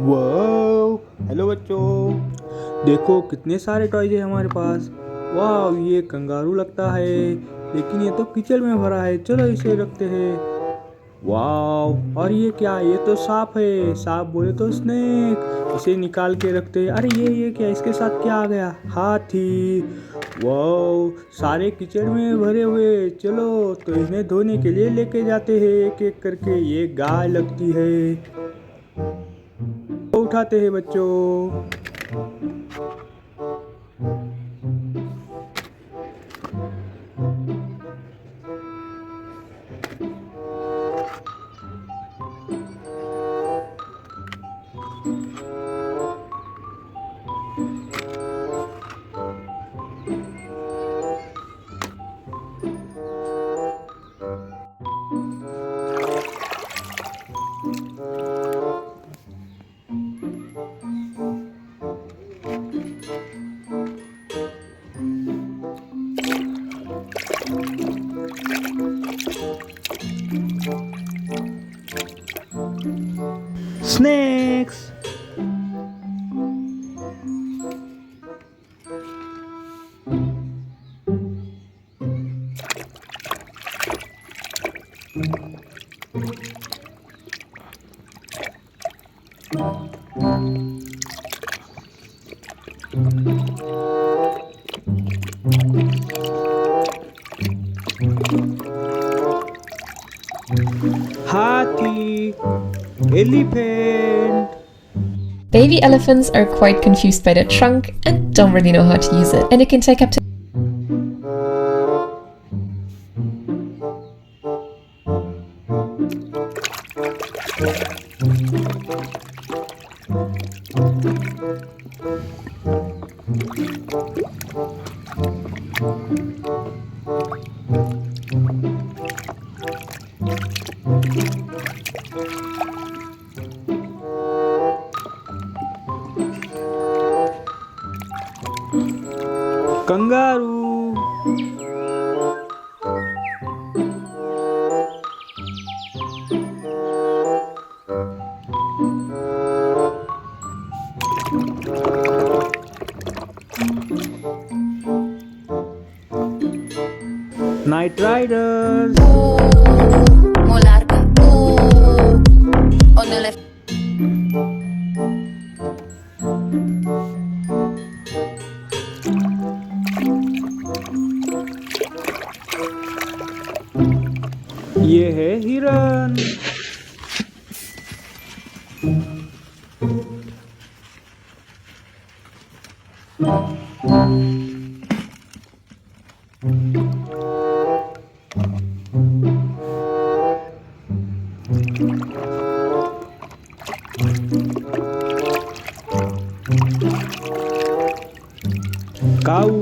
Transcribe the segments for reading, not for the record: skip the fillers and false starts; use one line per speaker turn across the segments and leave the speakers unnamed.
वाह। हेलो बच्चों, देखो कितने सारे टॉयज है हमारे पास। वाह, ये कंगारू लगता है, लेकिन ये तो कीचड़ में भरा है। चलो इसे रखते हैं। वाह, और ये क्या? ये तो सांप है। सांप बोले तो स्नेक। इसे निकाल के रखते हैं। अरे ये क्या? इसके साथ क्या आ गया? हाथी। वाह, सारे कीचड़ में भरे हुए। चलो तो इन्हें धोने के लिए लेके जाते हैं एक एक करके। ये गाय लगती है। उठाते हैं बच्चों। Snakes. Hathi. Elephant.
Baby elephants are quite confused by the trunk and don't really know how to use it, and it can take up to
Kangaroo. Night Riders.
Molarga. On the left.
ये है हिरन। काऊ।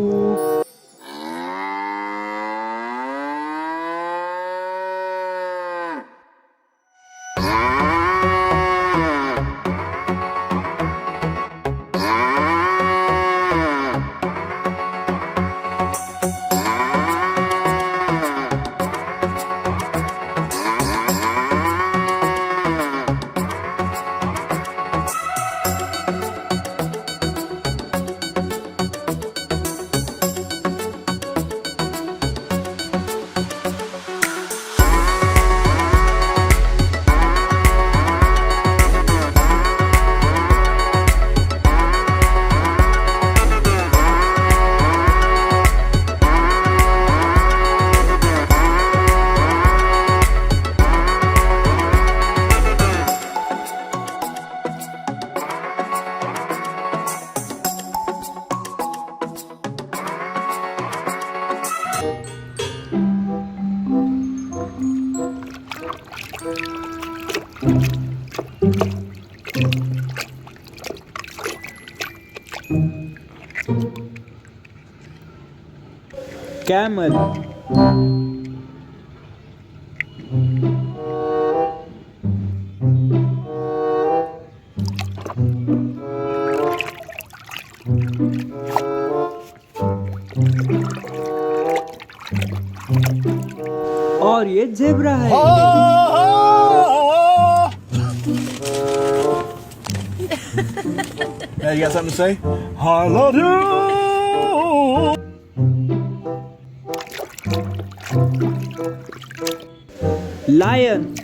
Camel. और ये zebra है।
Now you got something to say? I love you.
Lion.